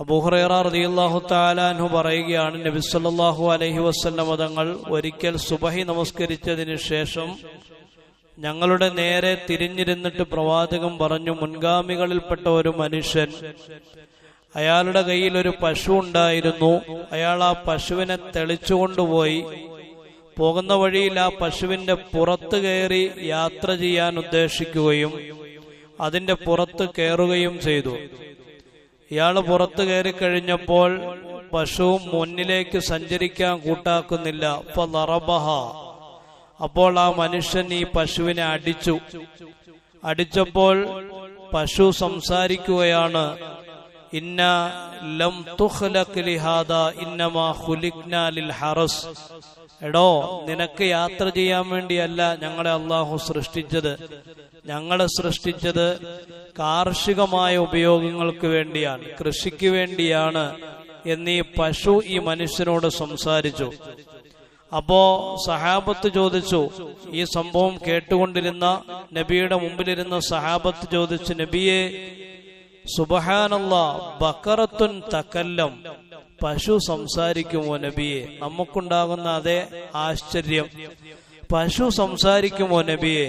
അബൂ ഹുറൈറ റളിയല്ലാഹു തആല അൻഹു പറയുകയാണ്, നബി സല്ലല്ലാഹു അലൈഹി വസല്ലം തങ്ങൾ ഒരിക്കൽ സുബഹി നമസ്കരിച്ചതിന് ശേഷം ഞങ്ങളുടെ നേരെ തിരിഞ്ഞിരുന്നിട്ട് പ്രവാചകൻ പറഞ്ഞു, മുൻഗാമികളിൽപ്പെട്ട ഒരു മനുഷ്യൻ, അയാളുടെ കയ്യിൽ ഒരു പശു ഉണ്ടായിരുന്നു. അയാൾ ആ പശുവിനെ തെളിച്ചുകൊണ്ടുപോയി പോകുന്ന വഴിയിൽ ആ പശുവിന്റെ പുറത്ത് കയറി യാത്ര ചെയ്യാൻ ഉദ്ദേശിക്കുകയും അതിന്റെ പുറത്ത് കയറുകയും ചെയ്തു. ഇയാള് പുറത്ത് കയറി കഴിഞ്ഞപ്പോൾ പശു മുന്നിലേക്ക് സഞ്ചരിക്കാൻ കൂട്ടാക്കുന്നില്ല. അപ്പോൾ ആ മനുഷ്യൻ ഈ പശുവിനെ അടിച്ചപ്പോൾ പശു സംസാരിക്കുകയാണ്, ഇന്ന ലം തുഖ്ലഖ് ലിഹാദാ ഇന്നമാ ഖുലിഖ്നാ ലിൽ ഹറസ്. എടോ, നിനക്ക് യാത്ര ചെയ്യാൻ വേണ്ടിയല്ല ഞങ്ങളെ അള്ളാഹു സൃഷ്ടിച്ചത്. ഞങ്ങളെ സൃഷ്ടിച്ചത് കാർഷികമായ ഉപയോഗങ്ങൾക്ക് വേണ്ടിയാണ്, കൃഷിക്ക് വേണ്ടിയാണ് എന്നീ പശു ഈ മനുഷ്യനോട് സംസാരിച്ചു. അപ്പോ സഹാബത്ത് ചോദിച്ചു, ഈ സംഭവം കേട്ടുകൊണ്ടിരുന്ന നബിയുടെ മുമ്പിലിരുന്ന സഹാബത്ത് ചോദിച്ചു, നബിയെ, സുബ്ഹാനല്ലാഹ്, ബഖറത്തുൻ തകല്ലം, പശു സംസാരിക്കുമോ നബിയെ? നമുക്കുണ്ടാകുന്ന അതേ ആശ്ചര്യം, പശു സംസാരിക്കുമോ നബിയെ?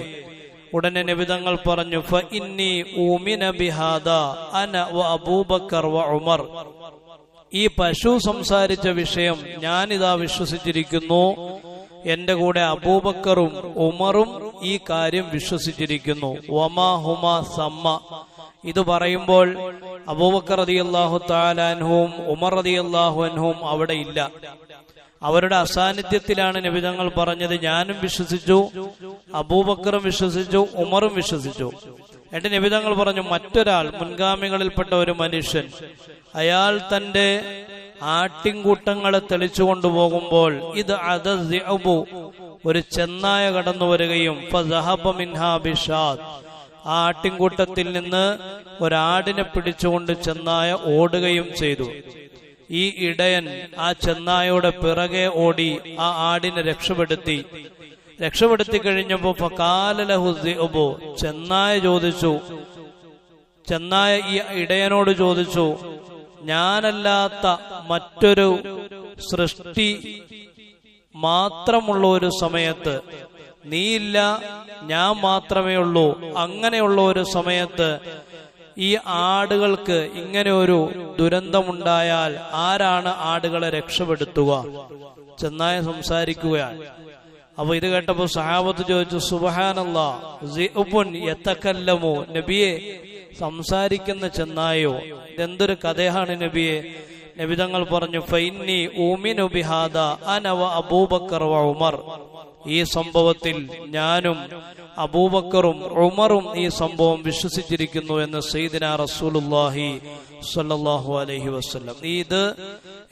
ഉടനെ നബി തങ്ങൾ പറഞ്ഞു, ഫഇന്നി ഊമിന ബിഹാദാ അന വ അബൂബക്കർ വ ഉമർ. ഈ പശു സംസാരിച്ച വിഷയം ഞാനിതാ വിശ്വസിച്ചിരിക്കുന്നു, എന്റെ കൂടെ അബൂബക്കറും ഉമറും ഈ കാര്യം വിശ്വസിച്ചിരിക്കുന്നു. വമാ ഹുമാ സമ്മ. ഇത് പറയുമ്പോൾ അബൂബക്കർ റളിയല്ലാഹു തആല അൻഹുവും ഉമർ റളിയല്ലാഹു അൻഹുവും അവിടെ ഇല്ല. അവരുടെ അസാന്നിധ്യത്തിലാണ് നബി തങ്ങൾ പറഞ്ഞത്, ഞാനും വിശ്വസിച്ചു, അബൂബക്കറും വിശ്വസിച്ചു, ഉമറും വിശ്വസിച്ചു. എന്നിട്ട് നബി തങ്ങൾ പറഞ്ഞു, മറ്റൊരാൾ, മുൻഗാമികളിൽപ്പെട്ട ഒരു മനുഷ്യൻ, അയാൾ തന്റെ ആട്ടിൻകൂട്ടങ്ങളെ തെളിച്ചു കൊണ്ടുപോകുമ്പോൾ ഇത് അദസിഅബു, ഒരു ചെന്നായ കടന്നു വരികയും ഫസഹബ മിൻഹാ ബിഷാദ്, ആ ആട്ടിൻകൂട്ടത്തിൽ നിന്ന് ഒരാടിനെ പിടിച്ചുകൊണ്ട് ചെന്നായ ഓടുകയും ചെയ്തു. ഈ ഇടയൻ ആ ചെന്നായയുടെ പിറകെ ഓടി ആ ആടിനെ രക്ഷപ്പെടുത്തി കഴിഞ്ഞപ്പോ ഫഖാല ലഹു ദിഅബു, ചെന്നായ ഈ ഇടയനോട് ചോദിച്ചു, ഞാനല്ലാത്ത മറ്റൊരു സൃഷ്ടി മാത്രമുള്ള ഒരു സമയത്ത്, നീയില്ല, ഞാൻ മാത്രമേ ഉള്ളൂ, അങ്ങനെയുള്ള ഒരു സമയത്ത് ഈ ആടുകൾക്ക് ഇങ്ങനെ ഒരു ദുരന്തമുണ്ടായാൽ ആരാണ് ആടുകളെ രക്ഷപ്പെടുത്തുക? ചെന്നായ സംസാരിക്കുകയാണ്. അപ്പൊ ഇത് കേട്ടപ്പോ സഹാബത്ത് ചോദിച്ചു, സുബ്ഹാനല്ലാഹ്, സിഉബുൻ യതകല്ലമു, നബിയെ, സംസാരിക്കുന്ന ചെന്നായോ? ഇതെന്തൊരു കഥയാണ് നബിയെ? നബി തങ്ങൾ പറഞ്ഞു, ഫഇന്നി ഊമിനു ബിഹാദാ അന വ അബൂബക്കർ വ ഉമർ. ഈ സംഭവത്തിൽ ഞാനും അബൂബക്കറും ഉമറും ഈ സംഭവം വിശ്വസിച്ചിരിക്കുന്നു എന്ന് സയ്യിദുനാ റസൂലുള്ളാഹി സ്വല്ലല്ലാഹു അലൈഹി വസല്ലം. ഇത്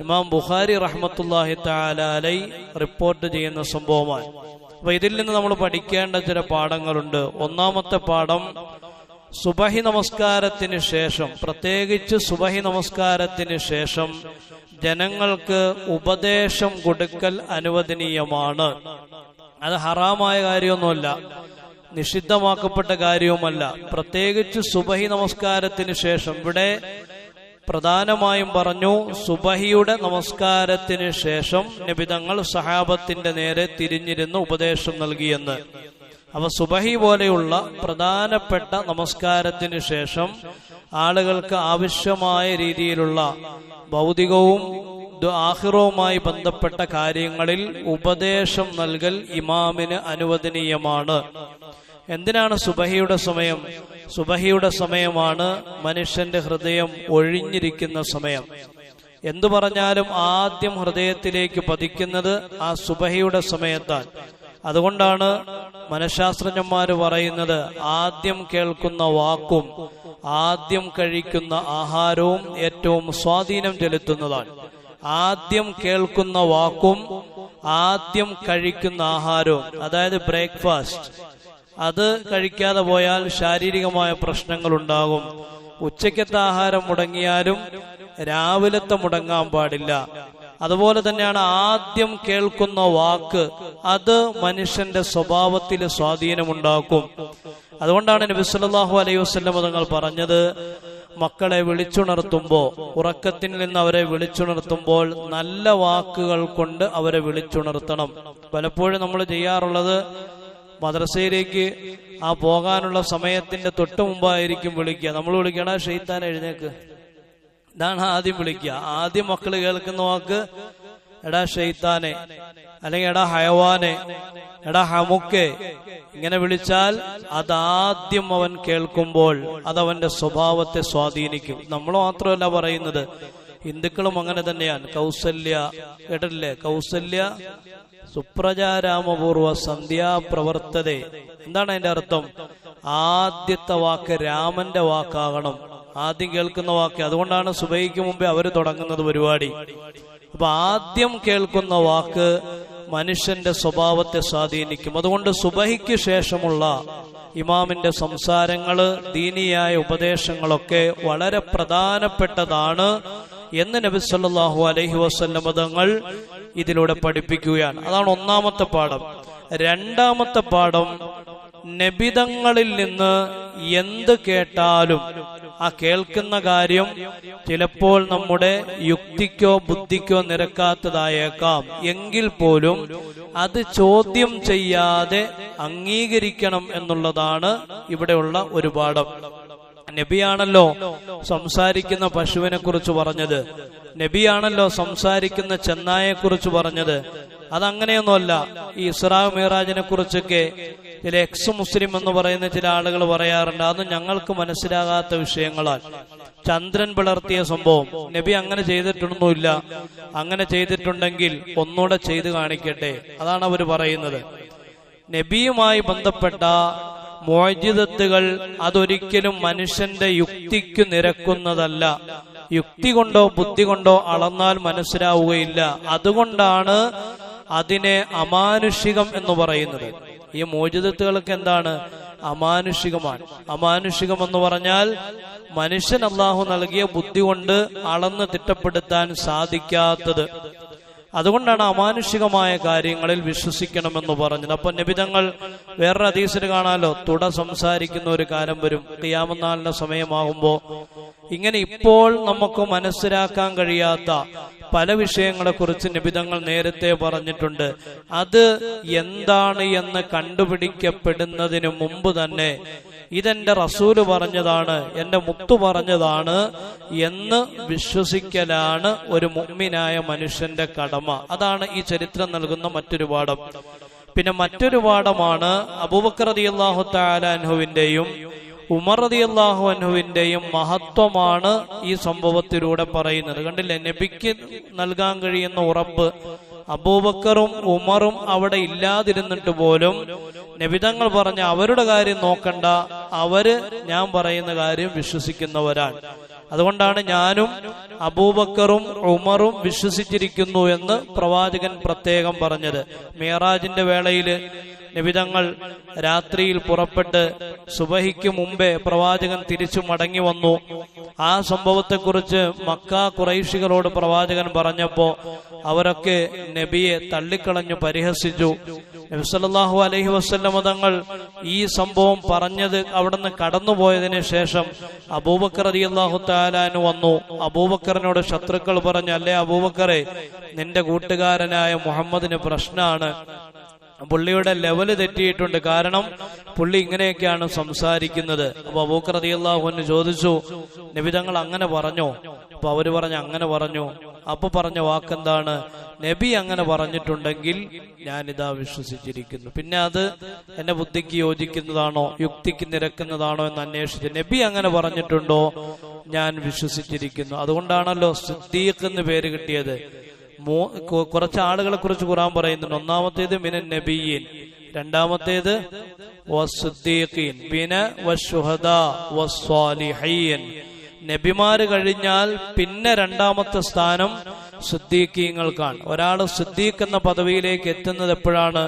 ഇമാം ബുഖാരി റഹ്മത്തുള്ളാഹി തആല അലൈഹി റിപ്പോർട്ട് ചെയ്യുന്ന സംഭവമാണ്. അപ്പൊ ഇതിൽ നിന്ന് നമ്മൾ പഠിക്കേണ്ട ചില പാഠങ്ങളുണ്ട്. ഒന്നാമത്തെ പാഠം, സുബഹി നമസ്കാരത്തിന് ശേഷം, പ്രത്യേകിച്ച് സുബഹി നമസ്കാരത്തിന് ശേഷം ജനങ്ങൾക്ക് ഉപദേശം കൊടുക്കൽ അനുവദനീയമാണ്. അത് ഹറാമായ കാര്യമൊന്നുമല്ല, നിഷിദ്ധമാക്കപ്പെട്ട കാര്യവുമല്ല. പ്രത്യേകിച്ച് സുബഹി നമസ്കാരത്തിന് ശേഷം, ഇവിടെ പ്രധാനമായും പറഞ്ഞു സുബഹിയുടെ നമസ്കാരത്തിന് ശേഷം നബി തങ്ങൾ സഹാബത്തിന്റെ നേരെ തിരിഞ്ഞിരുന്ന് ഉപദേശം നൽകിയെന്ന്. അവ സുബഹി പോലെയുള്ള പ്രധാനപ്പെട്ട നമസ്കാരത്തിന് ശേഷം ആളുകൾക്ക് ആവശ്യമായ രീതിയിലുള്ള ഭൗതികവും ആഖിറവുമായി ബന്ധപ്പെട്ട കാര്യങ്ങളിൽ ഉപദേശം നൽകൽ ഇമാമിന് അനുവദനീയമാണ്. എന്തിനാണ് സുബഹിയുടെ സമയം? സുബഹിയുടെ സമയമാണ് മനുഷ്യന്റെ ഹൃദയം ഒഴിഞ്ഞിരിക്കുന്ന സമയം. എന്തു പറഞ്ഞാലും ആദ്യം ഹൃദയത്തിലേക്ക് പതിക്കുന്നത് ആ സുബഹിയുടെ സമയത്താൽ. അതുകൊണ്ടാണ് മനഃശാസ്ത്രജ്ഞന്മാര് പറയുന്നത്, ആദ്യം കേൾക്കുന്ന വാക്കും ആദ്യം കഴിക്കുന്ന ആഹാരവും ഏറ്റവും സ്വാധീനം ചെലുത്തുന്നതാണ്. ആദ്യം കേൾക്കുന്ന വാക്കും ആദ്യം കഴിക്കുന്ന ആഹാരവും, അതായത് ബ്രേക്ക്ഫാസ്റ്റ്, അത് കഴിക്കാതെ പോയാൽ ശാരീരികമായ പ്രശ്നങ്ങൾ ഉണ്ടാകും. ഉച്ചയ്ക്കത്തെ ആഹാരം മുടങ്ങിയാലും രാവിലത്തെ മുടങ്ങാൻ പാടില്ല. അതുപോലെ തന്നെയാണ് ആദ്യം കേൾക്കുന്ന വാക്ക്, അത് മനുഷ്യന്റെ സ്വഭാവത്തിൽ സ്വാധീനമുണ്ടാക്കും. അതുകൊണ്ടാണ് നബി സല്ലല്ലാഹു അലൈഹി വസല്ലം തങ്ങൾ പറഞ്ഞത്, മക്കളെ വിളിച്ചുണർത്തുമ്പോൾ, ഉറക്കത്തിൽ നിന്ന് അവരെ വിളിച്ചുണർത്തുമ്പോൾ നല്ല വാക്കുകൾ കൊണ്ട് അവരെ വിളിച്ചുണർത്തണം. പലപ്പോഴും നമ്മൾ ചെയ്യാറുള്ളത്, മദ്രസയിലേക്ക് പോകാനുള്ള സമയത്തിന്റെ തൊട്ട് മുമ്പായിരിക്കും വിളിക്കുക. നമ്മൾ വിളിക്കണ ഷെയ്ത്താൻ എഴുന്നേക്ക്, ഇതാണ് ആദ്യം വിളിക്കുക. ആദ്യം മക്കൾ കേൾക്കുന്ന വാക്ക് എടാ ഷെയ്ത്താനെ, അല്ലെങ്കിൽ എടാ ഹയവാനെ, എടാ ഹമുക്കെ. ഇങ്ങനെ വിളിച്ചാൽ അതാദ്യം അവൻ കേൾക്കുമ്പോൾ അതവന്റെ സ്വഭാവത്തെ സ്വാധീനിക്കും. നമ്മൾ മാത്രമല്ല പറയുന്നത്, ഹിന്ദുക്കളും അങ്ങനെ തന്നെയാണ്. കൗസല്യ കേട്ടില്ലേ? കൗസല്യ സുപ്രജാരാമപൂർവ സന്ധ്യാപ്രവർത്തത. എന്താണ് അതിന്റെ അർത്ഥം? ആദ്യത്തെ വാക്ക് രാമന്റെ വാക്കാകണം, ആദ്യം കേൾക്കുന്ന വാക്ക്. അതുകൊണ്ടാണ് സുബഹിക്ക് മുമ്പേ അവര് തുടങ്ങുന്നത് പരിപാടി. അപ്പൊ ആദ്യം കേൾക്കുന്ന വാക്ക് മനുഷ്യന്റെ സ്വഭാവത്തെ സ്വാധീനിക്കും. അതുകൊണ്ട് സുബഹിക്ക് ശേഷമുള്ള ഇമാമിന്റെ സംസാരങ്ങള്, ദീനിയായ ഉപദേശങ്ങളൊക്കെ വളരെ പ്രധാനപ്പെട്ടതാണ് എന്ന് നബി സല്ലല്ലാഹു അലൈഹി വസല്ലം തങ്ങൾ ഇതിലൂടെ പഠിപ്പിക്കുകയാണ്. അതാണ് ഒന്നാമത്തെ പാഠം. രണ്ടാമത്തെ പാഠം, നബിതങ്ങളിൽ നിന്ന് എന്ത് കേട്ടാലും ആ കേൾക്കുന്ന കാര്യം ചിലപ്പോൾ നമ്മുടെ യുക്തിക്കോ ബുദ്ധിക്കോ നിരക്കാത്തതായേക്കാം. എങ്കിൽ പോലും അത് ചോദ്യം ചെയ്യാതെ അംഗീകരിക്കണം എന്നുള്ളതാണ് ഇവിടെയുള്ള ഒരു പാഠം. നബിയാണല്ലോ സംസാരിക്കുന്ന പശുവിനെ കുറിച്ച് പറഞ്ഞത്, നബിയാണല്ലോ സംസാരിക്കുന്ന ചെന്നായെ കുറിച്ച് പറഞ്ഞത്. അതങ്ങനെയൊന്നുമല്ല. ഈ ഇസ്രാ മിറാജിനെ കുറിച്ചൊക്കെ ചില എക്സ് മുസ്ലിം എന്ന് പറയുന്ന ചില ആളുകൾ പറയാറുണ്ട്, അത് ഞങ്ങൾക്ക് മനസ്സിലാകാത്ത വിഷയങ്ങളാൽ. ചന്ദ്രൻ പിളർത്തിയ സംഭവം നബി അങ്ങനെ ചെയ്തിട്ടൊന്നുമില്ല. അങ്ങനെ ചെയ്തിട്ടുണ്ടെങ്കിൽ ഒന്നുകൂടെ ചെയ്ത് കാണിക്കട്ടെ, അതാണ് അവർ പറയുന്നത്. നബിയുമായി ബന്ധപ്പെട്ട മുഅ്ജിസത്തുകൾ അതൊരിക്കലും മനുഷ്യന്റെ യുക്തിക്ക് നിരക്കുന്നതല്ല. യുക്തി കൊണ്ടോ ബുദ്ധി കൊണ്ടോ അളന്നാൽ മനസ്സിലാവുകയില്ല. അതുകൊണ്ടാണ് അതിനെ അമാനുഷികം എന്ന് പറയുന്നത്. ഈ മുഅ്ജിസത്തുകൾക്ക് എന്താണ്? അമാനുഷികമാണ്. അമാനുഷികം എന്ന് പറഞ്ഞാൽ മനുഷ്യൻ അല്ലാഹു നൽകിയ ബുദ്ധി കൊണ്ട് അളന്ന് തിട്ടപ്പെടുത്താൻ സാധിക്കാത്തത്. അതുകൊണ്ടാണ് അമാനുഷികമായ കാര്യങ്ങളിൽ വിശ്വസിക്കണമെന്ന് പറഞ്ഞത്. അപ്പൊ നബിതങ്ങൾ വേറൊരു ഹദീസിൽ കാണാലോ, തുട സംസാരിക്കുന്ന ഒരു കാലം വരും ഖിയാമത്ത് നാളിന്റെ സമയമാകുമ്പോ. ഇങ്ങനെ ഇപ്പോൾ നമുക്ക് മനസ്സിലാക്കാൻ കഴിയാത്ത പല വിഷയങ്ങളെ കുറിച്ച് നബിതങ്ങൾ നേരത്തെ പറഞ്ഞിട്ടുണ്ട്. അത് എന്താണ് എന്ന് കണ്ടുപിടിക്കപ്പെടുന്നതിന് മുമ്പ് തന്നെ ഇതെന്റെ റസൂല് പറഞ്ഞതാണ്, എന്റെ മുത്തു പറഞ്ഞതാണ് എന്ന് വിശ്വസിക്കലാണ് ഒരു മുഅ്മിനായ മനുഷ്യന്റെ കടമ. അതാണ് ഈ ചരിത്രം നൽകുന്ന മറ്റൊരു പാഠം. പിന്നെ മറ്റൊരു പാഠമാണ് അബൂബക്കർ റളിയല്ലാഹു തആല അൻഹുവിന്റെയും ഉമർ റളിയല്ലാഹു അൻഹുവിന്റെയും മഹത്വമാണ് ഈ സംഭവത്തിലൂടെ പറയുന്നത്. കണ്ടില്ലേ, നബിക്ക് നൽകാൻ കഴിയുന്ന ഉറപ്പ്. അബൂബക്കറും ഉമറും അവിടെ ഇല്ലാതിരുന്നിട്ട് പോലും നബിതങ്ങൾ പറഞ്ഞ അവരുടെ കാര്യം നോക്കണ്ട, അവര് ഞാൻ പറയുന്ന കാര്യം വിശ്വസിക്കുന്നവരാണ്. അതുകൊണ്ടാണ് ഞാനും അബൂബക്കറും ഉമറും വിശ്വസിച്ചിരിക്കുന്നു എന്ന് പ്രവാചകൻ പ്രത്യേകം പറഞ്ഞത്. മിഅ്റാജിന്റെ വേളയിൽ നബിതങ്ങൾ രാത്രിയിൽ പുറപ്പെട്ട് സുബഹിക്ക് മുമ്പേ പ്രവാചകൻ തിരിച്ചു മടങ്ങി വന്നു. ആ സംഭവത്തെക്കുറിച്ച് മക്ക ഖുറൈശികളോട് പ്രവാചകൻ പറഞ്ഞപ്പോ അവരൊക്കെ നബിയെ തള്ളിക്കളഞ്ഞു, പരിഹസിച്ചു. നബി സല്ലല്ലാഹു അലൈഹി വസല്ലം തങ്ങൾ ഈ സംഭവം പറഞ്ഞത് അവിടുന്ന് കടന്നുപോയതിനു ശേഷം അബൂബക്കർ റളിയല്ലാഹു തആല അൻഹു വന്നു. അബൂബക്കറിനോട് ശത്രുക്കൾ പറഞ്ഞു, അല്ലേ അബൂബക്കറെ, നിന്റെ കൂട്ടുകാരനായ മുഹമ്മദിന് പ്രശ്നമാണ്, പുള്ളിയുടെ ലെവല് തെറ്റിയിട്ടുണ്ട്, കാരണം പുള്ളി ഇങ്ങനെയൊക്കെയാണ് സംസാരിക്കുന്നത്. അപ്പൊ അബൂബക്കർ റളിയല്ലാഹു അൻഹു ചോദിച്ചു, നബിതങ്ങൾ അങ്ങനെ പറഞ്ഞോ? അപ്പൊ അവര് പറഞ്ഞു അങ്ങനെ പറഞ്ഞു. അപ്പൊ പറഞ്ഞ വാക്കെന്താണ്? നബി അങ്ങനെ പറഞ്ഞിട്ടുണ്ടെങ്കിൽ ഞാനിതാ വിശ്വസിച്ചിരിക്കുന്നു. പിന്നെ അത് എന്റെ ബുദ്ധിക്ക് യോജിക്കുന്നതാണോ യുക്തിക്ക് നിരക്കുന്നതാണോ എന്ന് അന്വേഷിച്ച് നബി അങ്ങനെ പറഞ്ഞിട്ടുണ്ടോ, ഞാൻ വിശ്വസിച്ചിരിക്കുന്നു. അതുകൊണ്ടാണല്ലോ സിദ്ദീഖ് എന്ന് പേര് കിട്ടിയത്. കുറച്ച് ആളുകളെ കുറിച്ച് ഖുർആൻ പറയുന്നുണ്ട്. ഒന്നാമത്തേത് മിനൻ നബിയീൻ, രണ്ടാമത്തേത് വസ്സുദ്ദീഖീൻ, പിന്നെ വശുഹദാ വസ്സാലിഹീൻ. നബിമാര് കഴിഞ്ഞാൽ പിന്നെ രണ്ടാമത്തെ സ്ഥാനം സിദ്ദീഖീങ്ങൾക്കാണ്. ഒരാൾ സിദ്ദീഖ് എന്ന പദവിയിലേക്ക് എത്തുന്നത് എപ്പോഴാണ്?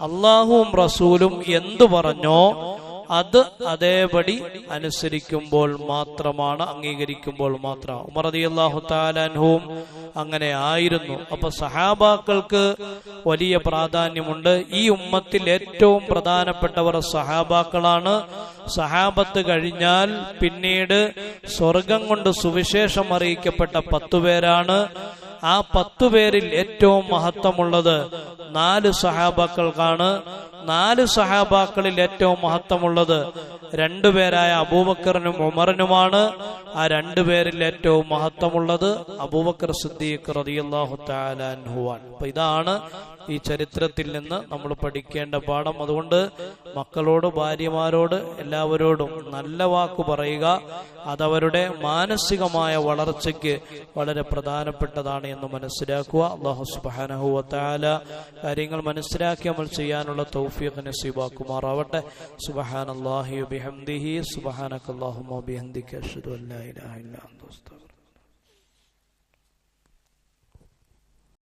അള്ളാഹുവും റസൂലും എന്തു പറഞ്ഞോ അത് അതേപടി അനുസരിക്കുമ്പോൾ മാത്രമാണ്, അംഗീകരിക്കുമ്പോൾ മാത്രം. ഉമർ റളിയല്ലാഹു തആല അൻഹുവും അങ്ങനെ ആയിരുന്നു. അപ്പൊ സഹാബാക്കൾക്ക് വലിയ പ്രാധാന്യമുണ്ട്. ഈ ഉമ്മത്തിൽ ഏറ്റവും പ്രധാനപ്പെട്ടവർ സഹാബാക്കളാണ്. സഹാബത്ത് കഴിഞ്ഞാൽ പിന്നീട് സ്വർഗം കൊണ്ട് സുവിശേഷം അറിയിക്കപ്പെട്ട 10 പേരാണ്. ആ 10 പേരിൽ ഏറ്റവും മഹത്വമുള്ളത് 4 സഹാബാക്കൾക്കാണ്. 4 സഹാബാക്കളിൽ ഏറ്റവും മഹത്വമുള്ളത് 2 പേരായ അബൂബക്കറിനും ഉമറിനുമാണ്. ആ 2 പേരിൽ ഏറ്റവും മഹത്വമുള്ളത് അബൂബക്കർ സിദ്ദീഖ് റളിയല്ലാഹു തആല അൻഹുവാണ്. അപ്പൊ ഇതാണ് ഈ ചരിത്രത്തിൽ നിന്ന് നമ്മൾ പഠിക്കേണ്ട പാഠം. അതുകൊണ്ട് മക്കളോട്, ഭാര്യമാരോട്, എല്ലാവരോടും നല്ല വാക്കു പറയുക. അതവരുടെ മാനസികമായ വളർച്ചയ്ക്ക് വളരെ പ്രധാനപ്പെട്ടതാണ് എന്ന് മനസ്സിലാക്കുക. അല്ലാഹു സുബ്ഹാനഹു വ തആല കാര്യങ്ങൾ മനസ്സിലാക്കി അമൽ ചെയ്യാനുള്ള തൗഫീഖ് നസീബാക്കുമാറാവട്ടെ. സുബ്ഹാനല്ലാഹി വബിഹംദിഹി സുബ്ഹാനകല്ലാഹുമ്മ വബിഹംദിക അഷ്ഹദു അൻ ലാ ഇലാഹ ഇല്ല അൻത അസ്തഗ്ഫിറുക.